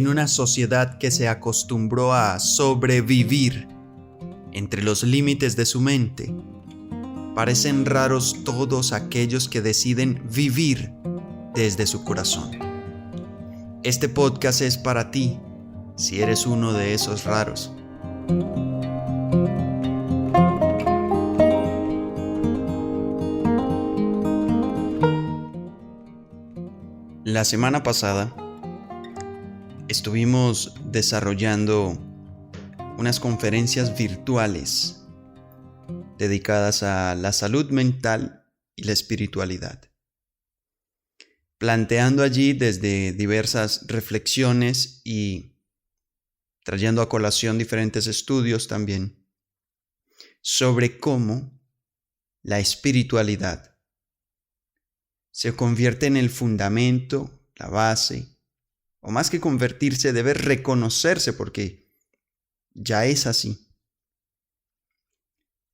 en una sociedad que se acostumbró a sobrevivir entre los límites de su mente, parecen raros todos aquellos que deciden vivir desde su corazón. Este podcast es para ti, si eres uno de esos raros. La semana pasada estuvimos desarrollando unas conferencias virtuales dedicadas a la salud mental y la espiritualidad, planteando allí desde diversas reflexiones y trayendo a colación diferentes estudios también sobre cómo la espiritualidad se convierte en el fundamento, la base, o más que convertirse, debe reconocerse porque ya es así,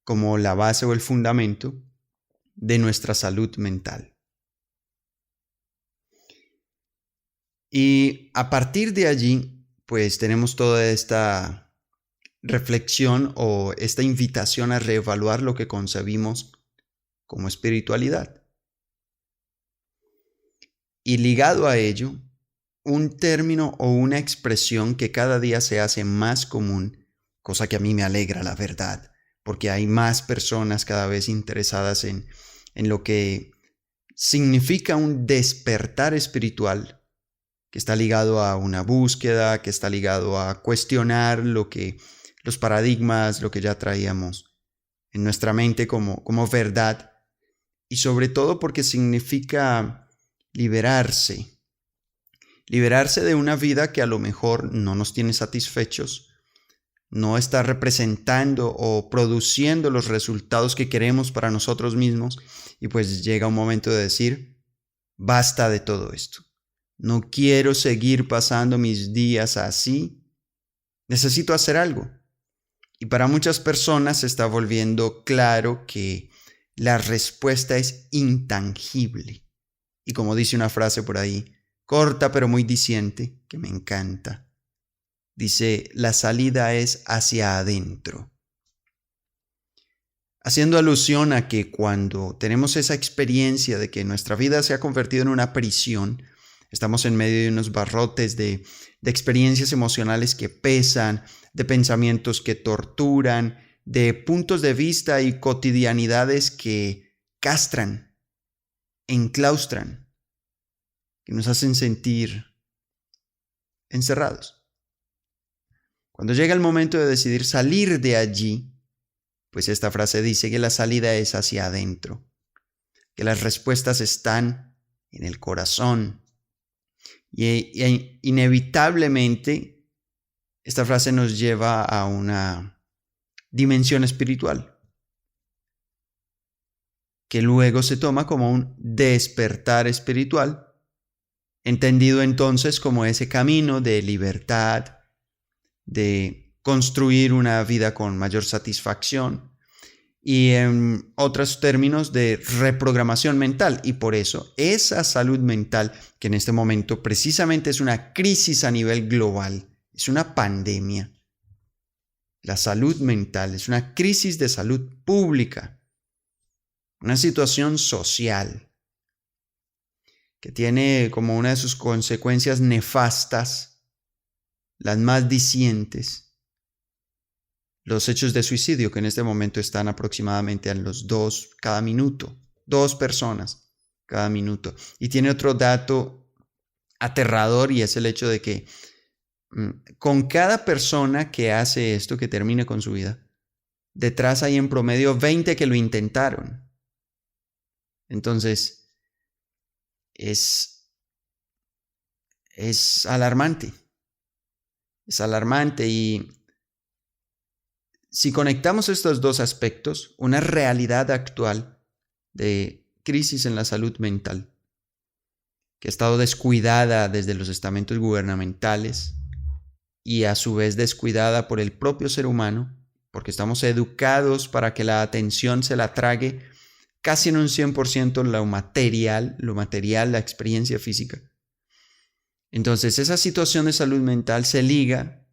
como la base o el fundamento de nuestra salud mental. Y a partir de allí, pues tenemos toda esta reflexión o esta invitación a reevaluar lo que concebimos como espiritualidad. Y ligado a ello, un término o una expresión que cada día se hace más común, cosa que a mí me alegra, la verdad, porque hay más personas cada vez interesadas en lo que significa un despertar espiritual, que está ligado a una búsqueda, que está ligado a cuestionar los paradigmas, lo que ya traíamos en nuestra mente como verdad, y sobre todo porque significa liberarse de una vida que a lo mejor no nos tiene satisfechos, no está representando o produciendo los resultados que queremos para nosotros mismos, y pues llega un momento de decir, basta de todo esto, no quiero seguir pasando mis días así, necesito hacer algo. Y para muchas personas se está volviendo claro que la respuesta es intangible. Y como dice una frase por ahí, corta pero muy diciente, que me encanta. Dice, la salida es hacia adentro. Haciendo alusión a que cuando tenemos esa experiencia de que nuestra vida se ha convertido en una prisión, estamos en medio de unos barrotes de experiencias emocionales que pesan, de pensamientos que torturan, de puntos de vista y cotidianidades que castran, enclaustran, que nos hacen sentir encerrados. Cuando llega el momento de decidir salir de allí, pues esta frase dice que la salida es hacia adentro, que las respuestas están en el corazón. Y inevitablemente esta frase nos lleva a una dimensión espiritual, que luego se toma como un despertar espiritual, entendido entonces como ese camino de libertad, de construir una vida con mayor satisfacción y en otros términos de reprogramación mental. Y por eso esa salud mental, que en este momento precisamente es una crisis a nivel global, es una pandemia. La salud mental es una crisis de salud pública, una situación social que tiene como una de sus consecuencias nefastas, las más dicientes, los hechos de suicidio, que en este momento están aproximadamente a los 2 cada minuto, 2 personas cada minuto. Y tiene otro dato aterrador, y es el hecho de que con cada persona que hace esto, que termine con su vida, detrás hay en promedio 20 que lo intentaron. Entonces, es alarmante. Es alarmante, y si conectamos estos dos aspectos, una realidad actual de crisis en la salud mental, que ha estado descuidada desde los estamentos gubernamentales y a su vez descuidada por el propio ser humano, porque estamos educados para que la atención se la trague casi en un 100% lo material, la experiencia física. Entonces, esa situación de salud mental se liga,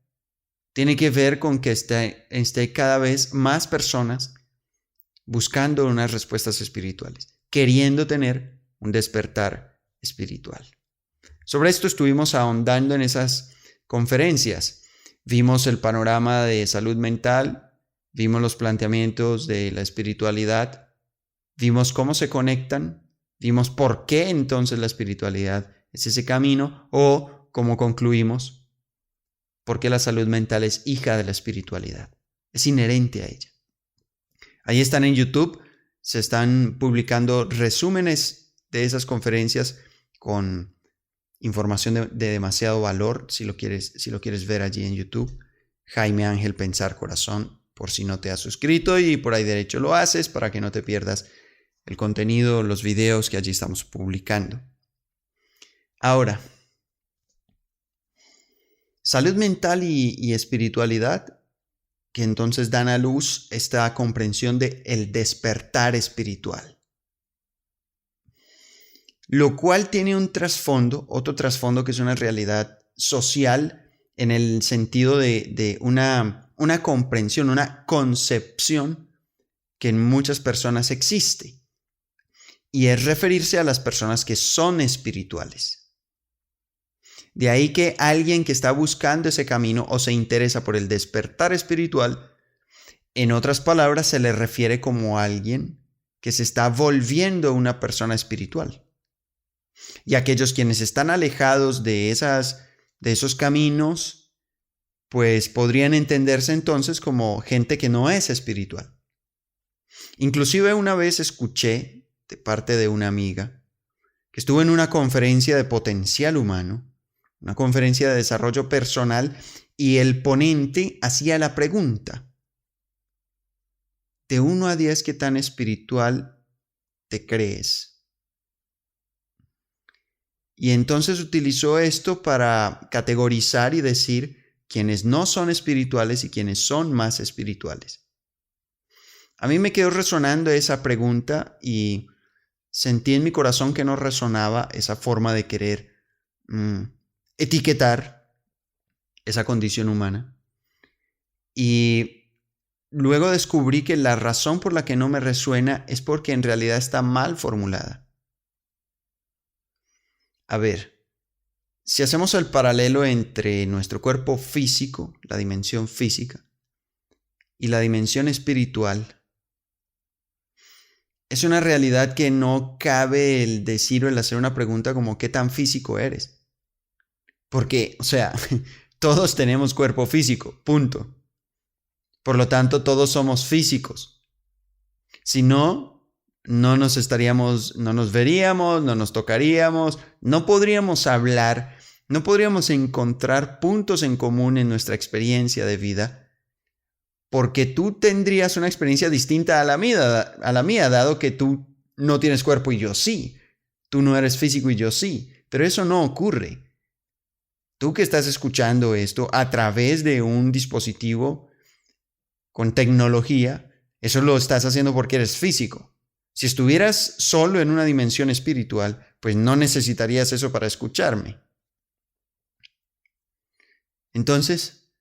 tiene que ver con que esté cada vez más personas buscando unas respuestas espirituales, queriendo tener un despertar espiritual. Sobre esto estuvimos ahondando en esas conferencias. Vimos el panorama de salud mental, vimos los planteamientos de la espiritualidad, vimos cómo se conectan, vimos por qué entonces la espiritualidad es ese camino, o como concluimos, por qué la salud mental es hija de la espiritualidad, es inherente a ella. Ahí están en YouTube, se están publicando resúmenes de esas conferencias con información de demasiado valor, si lo quieres ver allí en YouTube. Jaime Ángel Pensar Corazón, por si no te has suscrito y por ahí derecho lo haces para que no te pierdas el contenido, los videos que allí estamos publicando. Ahora, salud mental y espiritualidad, que entonces dan a luz esta comprensión de el despertar espiritual. Lo cual tiene un trasfondo, otro trasfondo que es una realidad social en el sentido de una comprensión, una concepción que en muchas personas existe. Y es referirse a las personas que son espirituales. De ahí que alguien que está buscando ese camino o se interesa por el despertar espiritual, en otras palabras, se le refiere como alguien que se está volviendo una persona espiritual. Y aquellos quienes están alejados de esos caminos, pues podrían entenderse entonces como gente que no es espiritual. Inclusive una vez escuché de parte de una amiga que estuvo en una conferencia de potencial humano, una conferencia de desarrollo personal, y el ponente hacía la pregunta: de 1 a 10, ¿qué tan espiritual te crees? Y entonces utilizó esto para categorizar y decir quienes no son espirituales y quienes son más espirituales. A mí me quedó resonando esa pregunta y sentí en mi corazón que no resonaba esa forma de querer etiquetar esa condición humana. Y luego descubrí que la razón por la que no me resuena es porque en realidad está mal formulada. A ver, si hacemos el paralelo entre nuestro cuerpo físico, la dimensión física, y la dimensión espiritual, es una realidad que no cabe el decir o el hacer una pregunta como ¿qué tan físico eres? Porque, todos tenemos cuerpo físico, punto. Por lo tanto, todos somos físicos. Si no, no nos veríamos, no nos tocaríamos, no podríamos hablar, no podríamos encontrar puntos en común en nuestra experiencia de vida, porque tú tendrías una experiencia distinta a la mía, dado que tú no tienes cuerpo y yo sí. Tú no eres físico y yo sí. Pero eso no ocurre. Tú que estás escuchando esto a través de un dispositivo con tecnología, eso lo estás haciendo porque eres físico. Si estuvieras solo en una dimensión espiritual, pues no necesitarías eso para escucharme. Entonces,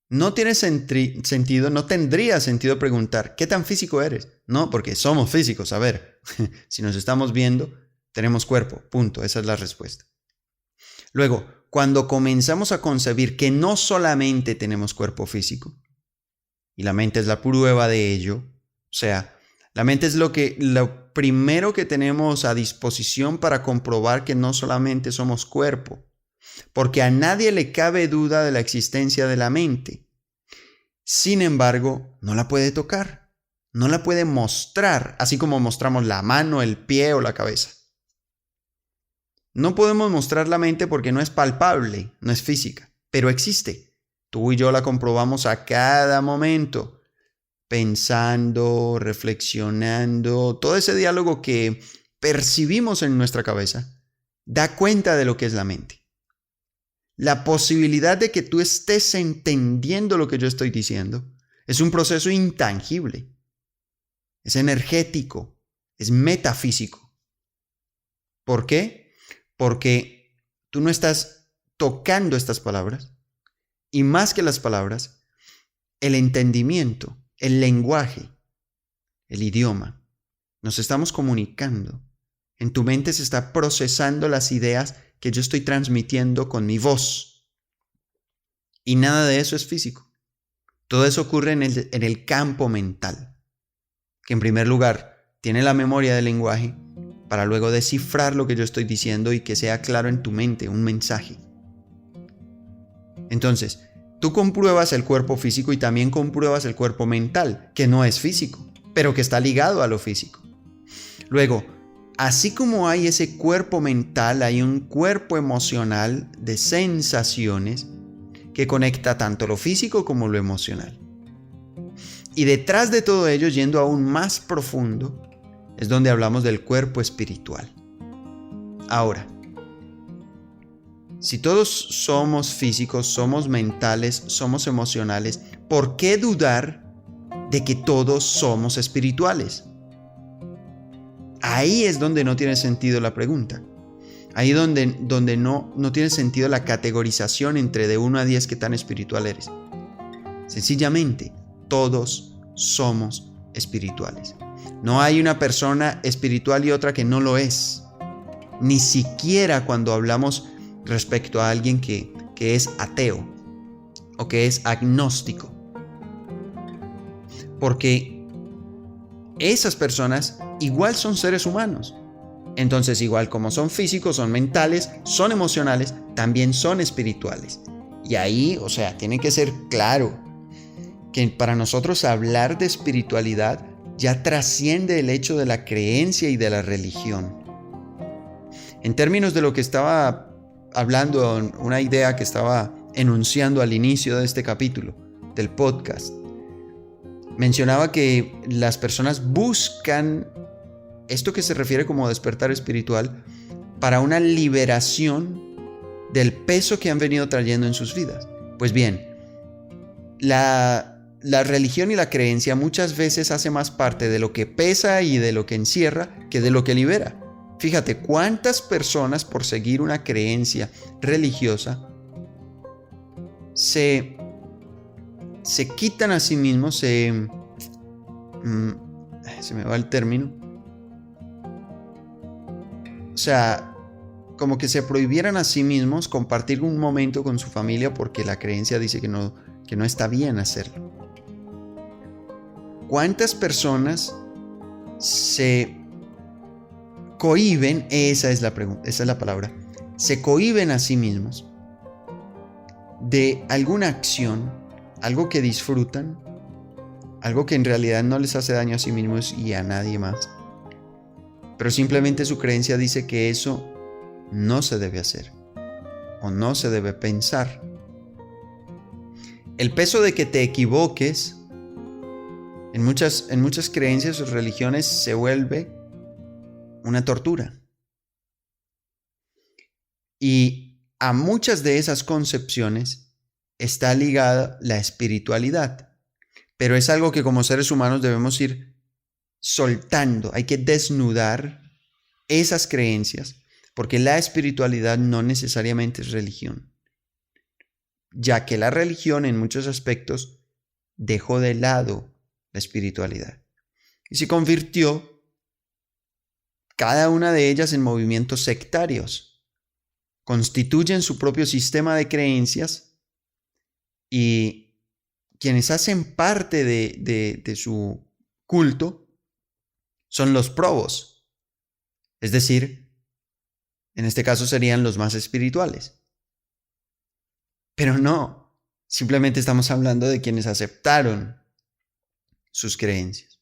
no tiene sentido, no tendría sentido preguntar, ¿qué tan físico eres? No, porque somos físicos. A ver, si nos estamos viendo, tenemos cuerpo, punto. Esa es la respuesta. Luego, cuando comenzamos a concebir que no solamente tenemos cuerpo físico, y la mente es la prueba de ello, la mente es lo primero que tenemos a disposición para comprobar que no solamente somos cuerpo, porque a nadie le cabe duda de la existencia de la mente. Sin embargo, no la puede tocar, no la puede mostrar, así como mostramos la mano, el pie o la cabeza. No podemos mostrar la mente porque no es palpable, no es física, pero existe. Tú y yo la comprobamos a cada momento, pensando, reflexionando, todo ese diálogo que percibimos en nuestra cabeza da cuenta de lo que es la mente. La posibilidad de que tú estés entendiendo lo que yo estoy diciendo es un proceso intangible, es energético, es metafísico. ¿Por qué? Porque tú no estás tocando estas palabras, y más que las palabras, el entendimiento, el lenguaje, el idioma. Nos estamos comunicando. En tu mente se está procesando las ideas que yo estoy transmitiendo con mi voz. Y nada de eso es físico. Todo eso ocurre en el campo mental, que en primer lugar tiene la memoria del lenguaje para luego descifrar lo que yo estoy diciendo y que sea claro en tu mente, un mensaje. Entonces, tú compruebas el cuerpo físico y también compruebas el cuerpo mental, que no es físico, pero que está ligado a lo físico. Luego, así como hay ese cuerpo mental, hay un cuerpo emocional de sensaciones que conecta tanto lo físico como lo emocional. Y detrás de todo ello, yendo aún más profundo, es donde hablamos del cuerpo espiritual. Ahora, si todos somos físicos, somos mentales, somos emocionales, ¿por qué dudar de que todos somos espirituales? Ahí es donde no tiene sentido la pregunta. Ahí donde no tiene sentido la categorización entre de 1 a 10 qué tan espiritual eres. Sencillamente, todos somos espirituales. No hay una persona espiritual y otra que no lo es. Ni siquiera cuando hablamos respecto a alguien que es ateo o que es agnóstico. Porque esas personas igual son seres humanos. Entonces, igual como son físicos, son mentales, son emocionales, también son espirituales. Y ahí, tiene que ser claro que para nosotros hablar de espiritualidad ya trasciende el hecho de la creencia y de la religión. En términos de lo que estaba hablando, una idea que estaba enunciando al inicio de este capítulo del podcast, mencionaba que las personas buscan esto que se refiere como despertar espiritual para una liberación del peso que han venido trayendo en sus vidas. Pues bien, la religión y la creencia muchas veces hace más parte de lo que pesa y de lo que encierra que de lo que libera. Fíjate cuántas personas por seguir una creencia religiosa se quitan a sí mismos, se me va el término, como que se prohibieran a sí mismos compartir un momento con su familia porque la creencia dice que no está bien hacerlo. ¿Cuántas personas se cohíben? Esa es la pregunta, esa es la palabra. Se cohíben a sí mismos de alguna acción, algo que disfrutan, algo que en realidad no les hace daño a sí mismos y a nadie más. Pero simplemente su creencia dice que eso no se debe hacer o no se debe pensar. El peso de que te equivoques en muchas creencias o religiones se vuelve una tortura. Y a muchas de esas concepciones está ligada la espiritualidad. Pero es algo que como seres humanos debemos ir soltando. Hay que desnudar esas creencias, porque la espiritualidad no necesariamente es religión, ya que la religión en muchos aspectos dejó de lado la espiritualidad y se convirtió cada una de ellas en movimientos sectarios. Constituyen su propio sistema de creencias y quienes hacen parte de su culto son los probos, es decir, en este caso serían los más espirituales. Pero no, simplemente estamos hablando de quienes aceptaron sus creencias,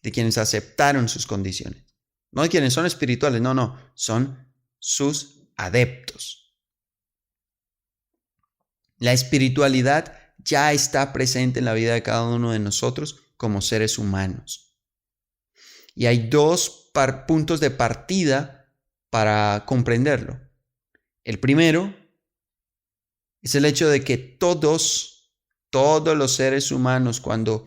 de quienes aceptaron sus condiciones, no de quienes son espirituales, no, son sus adeptos. La espiritualidad ya está presente en la vida de cada uno de nosotros como seres humanos. Y hay dos puntos de partida para comprenderlo. El primero es el hecho de que todos los seres humanos, cuando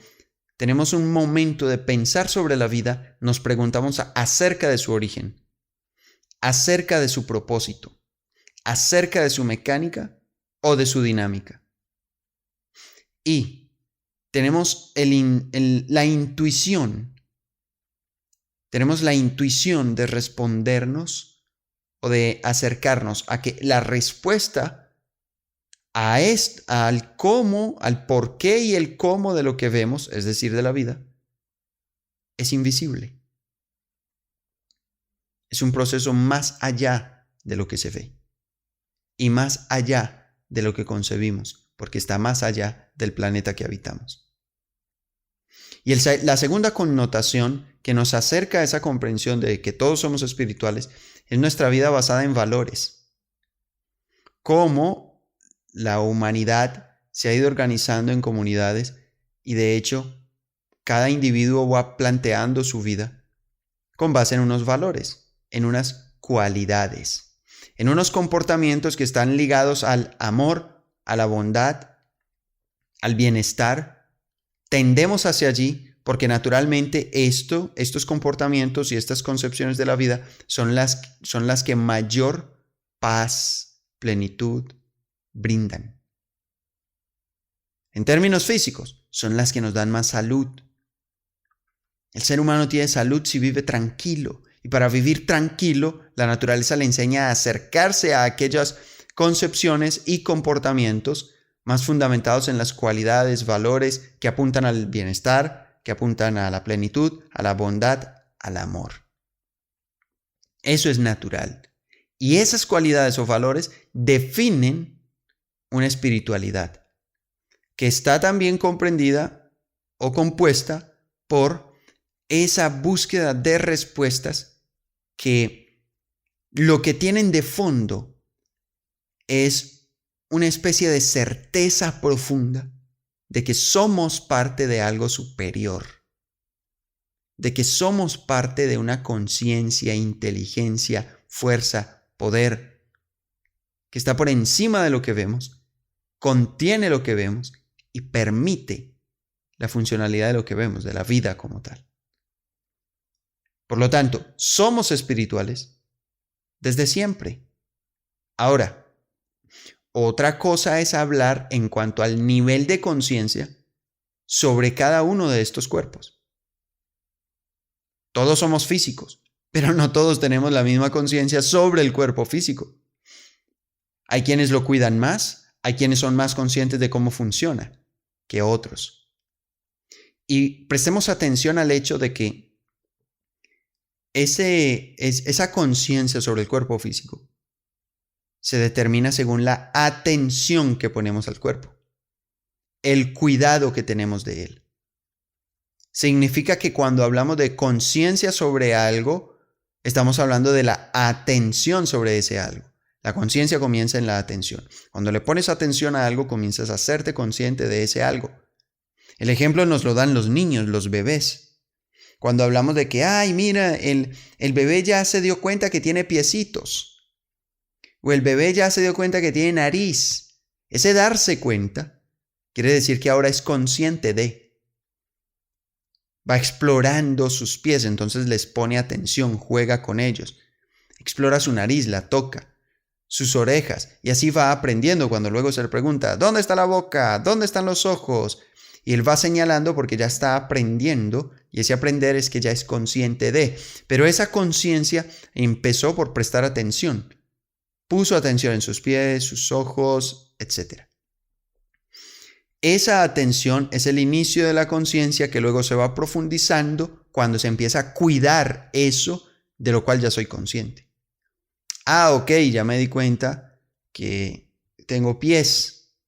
tenemos un momento de pensar sobre la vida, nos preguntamos acerca de su origen, acerca de su propósito, acerca de su mecánica o de su dinámica. Y tenemos la intuición. Tenemos la intuición de respondernos o de acercarnos a que la respuesta al cómo, al por qué y el cómo de lo que vemos, es decir, de la vida, es invisible. Es un proceso más allá de lo que se ve y más allá de lo que concebimos, porque está más allá del planeta que habitamos. Y la segunda connotación que nos acerca a esa comprensión de que todos somos espirituales es nuestra vida basada en valores. Cómo la humanidad se ha ido organizando en comunidades y de hecho cada individuo va planteando su vida con base en unos valores, en unas cualidades, en unos comportamientos que están ligados al amor, a la bondad, al bienestar. Tendemos hacia allí porque naturalmente estos comportamientos y estas concepciones de la vida son las que mayor paz, plenitud brindan. En términos físicos, son las que nos dan más salud. El ser humano tiene salud si vive tranquilo. Y para vivir tranquilo, la naturaleza le enseña a acercarse a aquellas concepciones y comportamientos más fundamentados en las cualidades, valores que apuntan al bienestar, que apuntan a la plenitud, a la bondad, al amor. Eso es natural. Y esas cualidades o valores definen una espiritualidad que está también comprendida o compuesta por esa búsqueda de respuestas que lo que tienen de fondo es una especie de certeza profunda de que somos parte de algo superior, de que somos parte de una conciencia, inteligencia, fuerza, poder, que está por encima de lo que vemos, contiene lo que vemos y permite la funcionalidad de lo que vemos, de la vida como tal. Por lo tanto, somos espirituales desde siempre. Ahora, otra cosa es hablar en cuanto al nivel de conciencia sobre cada uno de estos cuerpos. Todos somos físicos, pero no todos tenemos la misma conciencia sobre el cuerpo físico. Hay quienes lo cuidan más, hay quienes son más conscientes de cómo funciona que otros. Y prestemos atención al hecho de que esa conciencia sobre el cuerpo físico se determina según la atención que ponemos al cuerpo, el cuidado que tenemos de él. Significa que cuando hablamos de conciencia sobre algo, estamos hablando de la atención sobre ese algo. La conciencia comienza en la atención. Cuando le pones atención a algo, comienzas a hacerte consciente de ese algo. El ejemplo nos lo dan los niños, los bebés. Cuando hablamos de que, ay, mira, el bebé ya se dio cuenta que tiene piecitos. O el bebé ya se dio cuenta que tiene nariz. Ese darse cuenta quiere decir que ahora es consciente de. Va explorando sus pies, entonces les pone atención, juega con ellos. Explora su nariz, la toca, sus orejas, y así va aprendiendo cuando luego se le pregunta, ¿dónde está la boca? ¿Dónde están los ojos? Y él va señalando porque ya está aprendiendo, y ese aprender es que ya es consciente de. Pero esa conciencia empezó por prestar atención. Puso atención en sus pies, sus ojos, etc. Esa atención es el inicio de la conciencia que luego se va profundizando cuando se empieza a cuidar eso de lo cual ya soy consciente. Ah, ok, ya me di cuenta que tengo pies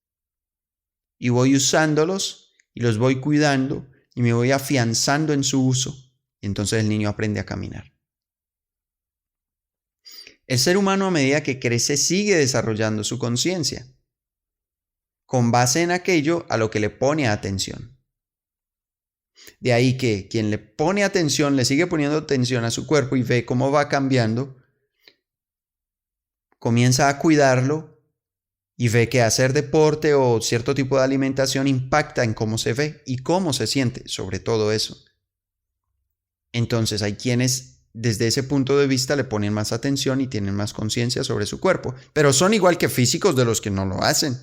y voy usándolos y los voy cuidando y me voy afianzando en su uso. Y entonces el niño aprende a caminar. El ser humano a medida que crece sigue desarrollando su conciencia con base en aquello a lo que le pone atención. De ahí que quien le pone atención, le sigue poniendo atención a su cuerpo y ve cómo va cambiando, comienza a cuidarlo y ve que hacer deporte o cierto tipo de alimentación impacta en cómo se ve y cómo se siente sobre todo eso. Entonces hay quienes desde ese punto de vista le ponen más atención y tienen más conciencia sobre su cuerpo. Pero son igual que físicos de los que no lo hacen.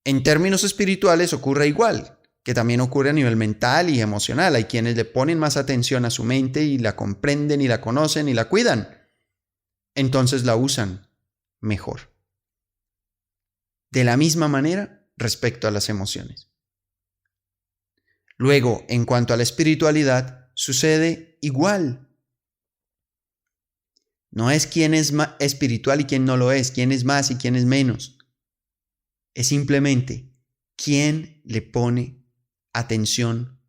En términos espirituales ocurre igual, que también ocurre a nivel mental y emocional. Hay quienes le ponen más atención a su mente y la comprenden y la conocen y la cuidan. Entonces la usan mejor. De la misma manera respecto a las emociones. Luego, en cuanto a la espiritualidad, sucede igual. No es quién es espiritual y quién no lo es, quién es más y quién es menos. Es simplemente quién le pone atención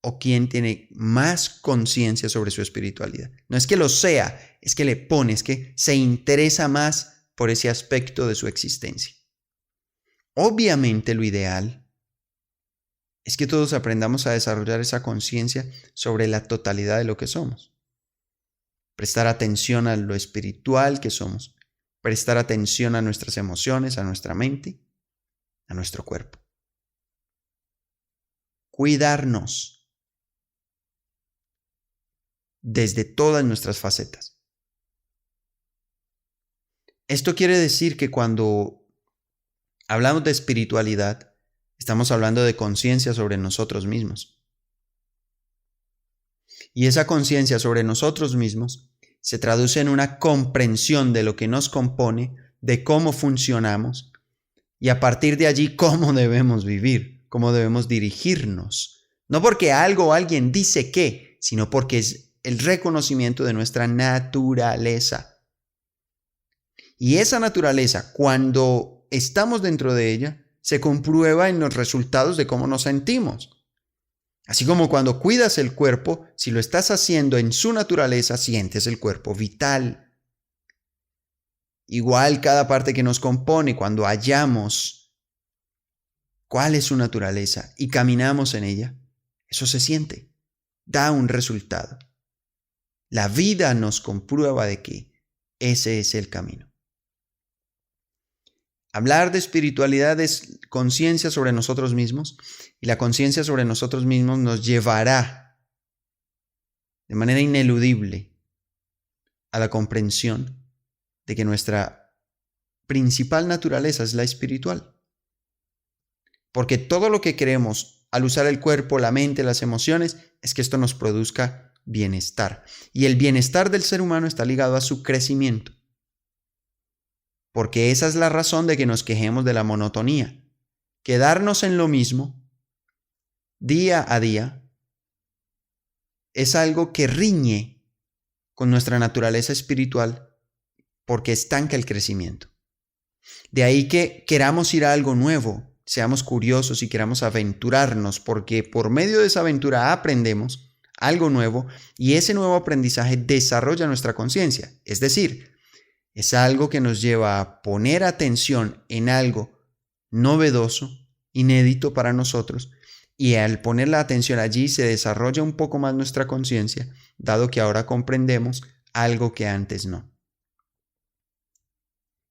o quién tiene más conciencia sobre su espiritualidad. No es que lo sea, es que le pone, es que se interesa más por ese aspecto de su existencia. Obviamente lo ideal es que todos aprendamos a desarrollar esa conciencia sobre la totalidad de lo que somos. Prestar atención a lo espiritual que somos. Prestar atención a nuestras emociones, a nuestra mente, a nuestro cuerpo. Cuidarnos desde todas nuestras facetas. Esto quiere decir que cuando hablamos de espiritualidad, estamos hablando de conciencia sobre nosotros mismos. Y esa conciencia sobre nosotros mismos se traduce en una comprensión de lo que nos compone, de cómo funcionamos y a partir de allí cómo debemos vivir, cómo debemos dirigirnos. No porque algo o alguien dice que, sino porque es el reconocimiento de nuestra naturaleza. Y esa naturaleza, cuando estamos dentro de ella, se comprueba en los resultados de cómo nos sentimos. Así como cuando cuidas el cuerpo, si lo estás haciendo en su naturaleza, sientes el cuerpo vital. Igual cada parte que nos compone, cuando hallamos cuál es su naturaleza y caminamos en ella, eso se siente, da un resultado. La vida nos comprueba de que ese es el camino. Hablar de espiritualidad es conciencia sobre nosotros mismos y la conciencia sobre nosotros mismos nos llevará de manera ineludible a la comprensión de que nuestra principal naturaleza es la espiritual. Porque todo lo que queremos al usar el cuerpo, la mente, las emociones, es que esto nos produzca bienestar. Y el bienestar del ser humano está ligado a su crecimiento. Porque esa es la razón de que nos quejemos de la monotonía. Quedarnos en lo mismo, día a día, es algo que riñe con nuestra naturaleza espiritual porque estanca el crecimiento. De ahí que queramos ir a algo nuevo, seamos curiosos y queramos aventurarnos, porque por medio de esa aventura aprendemos algo nuevo y ese nuevo aprendizaje desarrolla nuestra conciencia. Es decir, es algo que nos lleva a poner atención en algo novedoso, inédito para nosotros, y al poner la atención allí se desarrolla un poco más nuestra conciencia, dado que ahora comprendemos algo que antes no.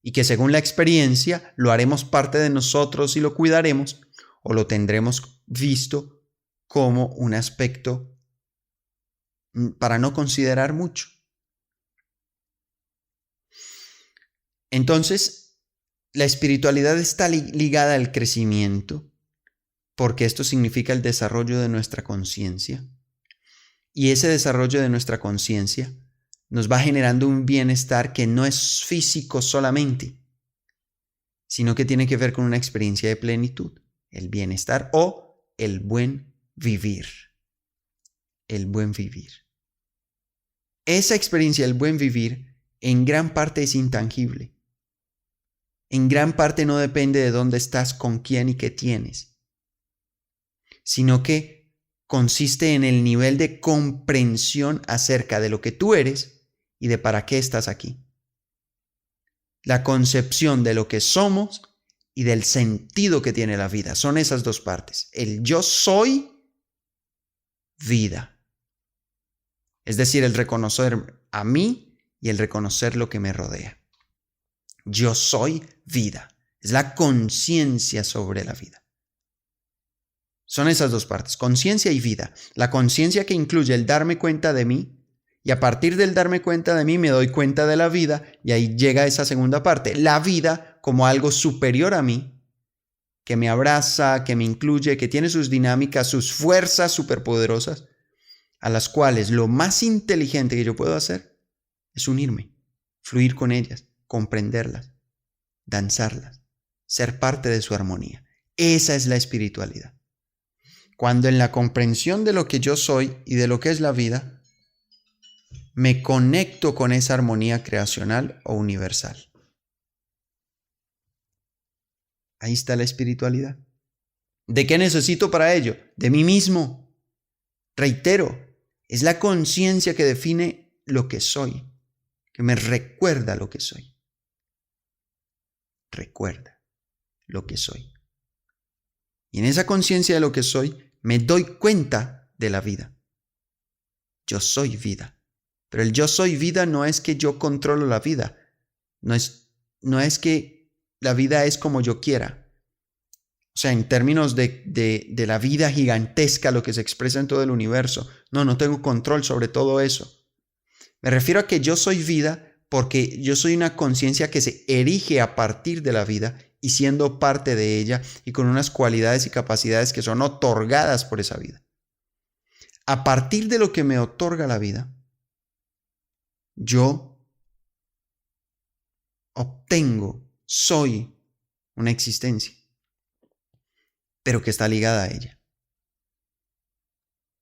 Y que según la experiencia lo haremos parte de nosotros y lo cuidaremos, o lo tendremos visto como un aspecto para no considerar mucho. Entonces, la espiritualidad está ligada al crecimiento, porque esto significa el desarrollo de nuestra conciencia. Y ese desarrollo de nuestra conciencia nos va generando un bienestar que no es físico solamente, sino que tiene que ver con una experiencia de plenitud, el bienestar o el buen vivir. El buen vivir. Esa experiencia del buen vivir en gran parte es intangible. En gran parte no depende de dónde estás, con quién y qué tienes, sino que consiste en el nivel de comprensión acerca de lo que tú eres y de para qué estás aquí. La concepción de lo que somos y del sentido que tiene la vida. Son esas dos partes. El yo soy vida. Es decir, el reconocer a mí y el reconocer lo que me rodea. Yo soy vida. Es la conciencia sobre la vida. Son esas dos partes, conciencia y vida. La conciencia que incluye el darme cuenta de mí, y a partir del darme cuenta de mí me doy cuenta de la vida, y ahí llega esa segunda parte, la vida como algo superior a mí, que me abraza, que me incluye, que tiene sus dinámicas, sus fuerzas superpoderosas, a las cuales lo más inteligente que yo puedo hacer es unirme, fluir con ellas, comprenderlas, danzarlas, ser parte de su armonía. Esa es la espiritualidad. Cuando en la comprensión de lo que yo soy y de lo que es la vida, me conecto con esa armonía creacional o universal. Ahí está la espiritualidad. ¿De qué necesito para ello? De mí mismo. Reitero, es la conciencia que define lo que soy, que me recuerda lo que soy. Recuerda lo que soy. Y en esa conciencia de lo que soy, me doy cuenta de la vida. Yo soy vida. Pero el yo soy vida no es que yo controlo la vida. No es que la vida es como yo quiera. O sea, en términos de la vida gigantesca, lo que se expresa en todo el universo. No tengo control sobre todo eso. Me refiero a que yo soy vida porque yo soy una conciencia que se erige a partir de la vida y siendo parte de ella y con unas cualidades y capacidades que son otorgadas por esa vida. A partir de lo que me otorga la vida, yo obtengo, soy una existencia, pero que está ligada a ella.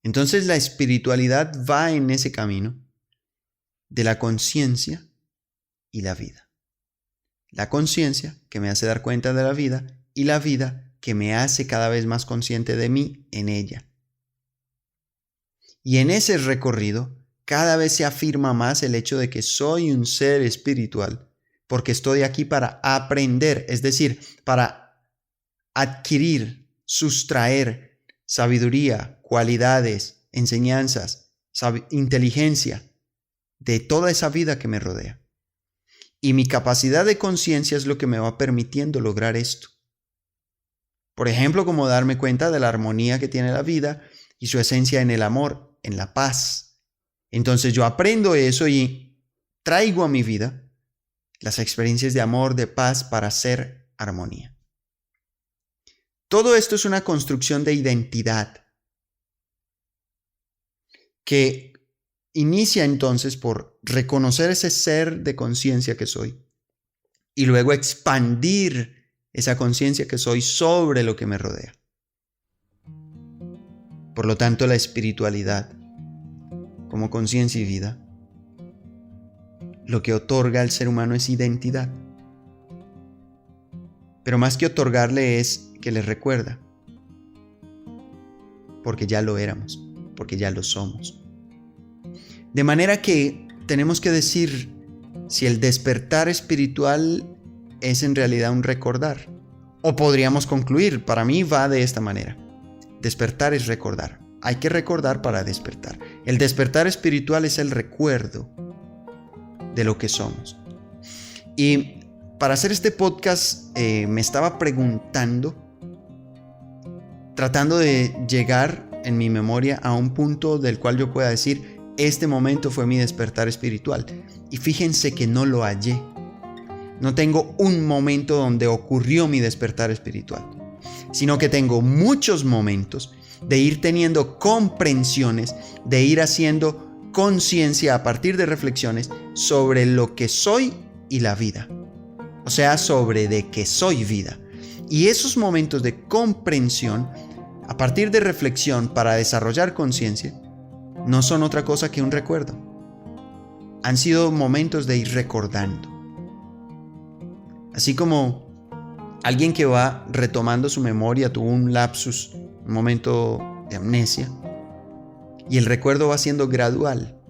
Entonces la espiritualidad va en ese camino de la conciencia y la vida. La conciencia que me hace dar cuenta de la vida y la vida que me hace cada vez más consciente de mí en ella. Y en ese recorrido cada vez se afirma más el hecho de que soy un ser espiritual porque estoy aquí para aprender, es decir, para adquirir, sustraer sabiduría, cualidades, enseñanzas, inteligencia de toda esa vida que me rodea. Y mi capacidad de conciencia es lo que me va permitiendo lograr esto. Por ejemplo, como darme cuenta de la armonía que tiene la vida y su esencia en el amor, en la paz. Entonces yo aprendo eso y traigo a mi vida las experiencias de amor, de paz para hacer armonía. Todo esto es una construcción de identidad que inicia entonces por reconocer ese ser de conciencia que soy y luego expandir esa conciencia que soy sobre lo que me rodea. Por lo tanto, la espiritualidad, como conciencia y vida, lo que otorga al ser humano es identidad. Pero más que otorgarle es que le recuerda, porque ya lo éramos, porque ya lo somos. De manera que tenemos que decir si el despertar espiritual es en realidad un recordar. O podríamos concluir, para mí va de esta manera. Despertar es recordar. Hay que recordar para despertar. El despertar espiritual es el recuerdo de lo que somos. Y para hacer este podcast me estaba preguntando, tratando de llegar en mi memoria a un punto del cual yo pueda decir, este momento fue mi despertar espiritual. Y fíjense que no lo hallé. No tengo un momento donde ocurrió mi despertar espiritual, sino que tengo muchos momentos de ir teniendo comprensiones, de ir haciendo conciencia a partir de reflexiones sobre lo que soy y la vida. O sea, sobre de que soy vida. Y esos momentos de comprensión, a partir de reflexión para desarrollar conciencia, no son otra cosa que un recuerdo. Han sido momentos de ir recordando. Así como alguien que va retomando su memoria, tuvo un lapsus, un momento de amnesia, y el recuerdo va siendo gradual.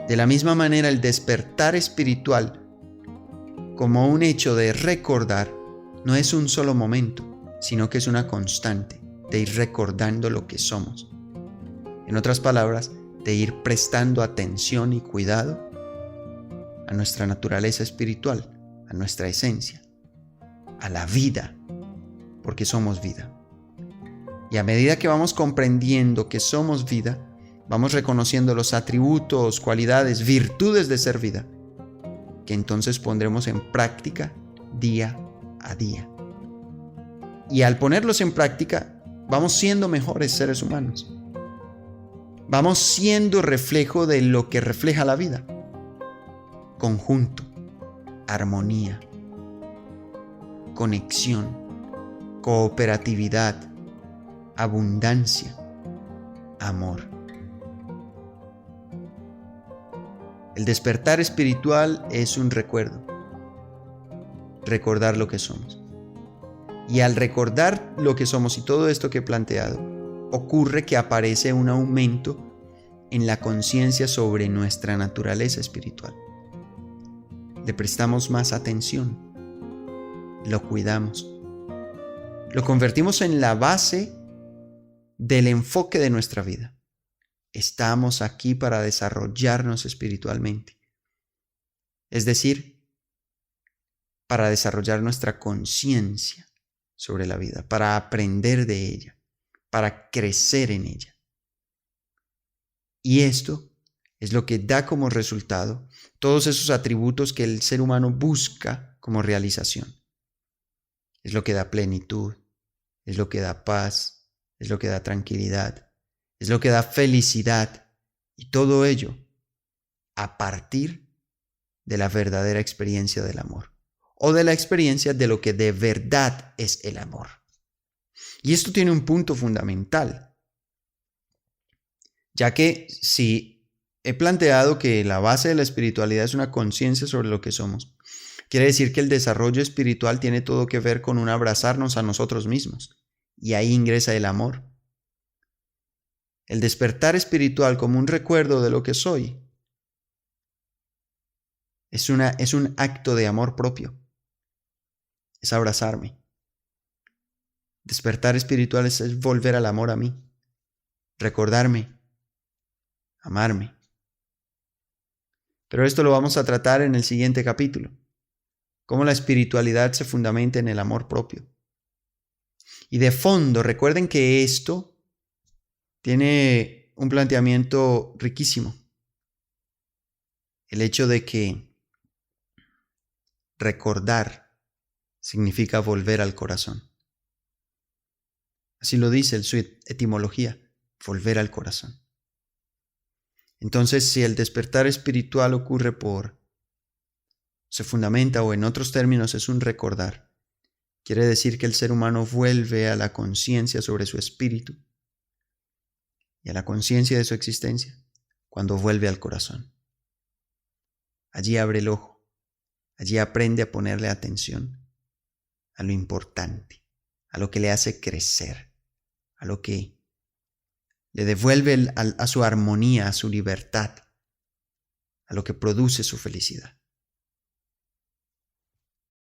De la misma manera, el despertar espiritual, como un hecho de recordar, no es un solo momento, sino que es una constante de ir recordando lo que somos. En otras palabras, de ir prestando atención y cuidado a nuestra naturaleza espiritual, a nuestra esencia, a la vida, porque somos vida. Y a medida que vamos comprendiendo que somos vida, vamos reconociendo los atributos, cualidades, virtudes de ser vida, que entonces pondremos en práctica día a día. Y al ponerlos en práctica, vamos siendo mejores seres humanos. Vamos siendo reflejo de lo que refleja la vida. Conjunto, armonía, conexión, cooperatividad, abundancia, amor. El despertar espiritual es un recuerdo. Recordar lo que somos. Y al recordar lo que somos y todo esto que he planteado, ocurre que aparece un aumento en la conciencia sobre nuestra naturaleza espiritual. Le prestamos más atención, lo cuidamos, lo convertimos en la base del enfoque de nuestra vida. Estamos aquí para desarrollarnos espiritualmente, es decir, para desarrollar nuestra conciencia sobre la vida, para aprender de ella, para crecer en ella. Y esto es lo que da como resultado todos esos atributos que el ser humano busca como realización. Es lo que da plenitud, es lo que da paz, es lo que da tranquilidad, es lo que da felicidad, y todo ello a partir de la verdadera experiencia del amor, o de la experiencia de lo que de verdad es el amor. Y esto tiene un punto fundamental, ya que si he planteado que la base de la espiritualidad es una conciencia sobre lo que somos, quiere decir que el desarrollo espiritual tiene todo que ver con un abrazarnos a nosotros mismos, y ahí ingresa el amor. El despertar espiritual como un recuerdo de lo que soy es un acto de amor propio. Es abrazarme. Despertar espiritual es volver al amor a mí, recordarme, amarme. Pero esto lo vamos a tratar en el siguiente capítulo, cómo la espiritualidad se fundamenta en el amor propio. Y de fondo, recuerden que esto tiene un planteamiento riquísimo. El hecho de que recordar significa volver al corazón. Así lo dice su etimología, volver al corazón. Entonces, si el despertar espiritual ocurre se fundamenta, o en otros términos es un recordar, quiere decir que el ser humano vuelve a la conciencia sobre su espíritu y a la conciencia de su existencia cuando vuelve al corazón. Allí abre el ojo, allí aprende a ponerle atención a lo importante, a lo que le hace crecer, a lo que le devuelve a su armonía, a su libertad, a lo que produce su felicidad.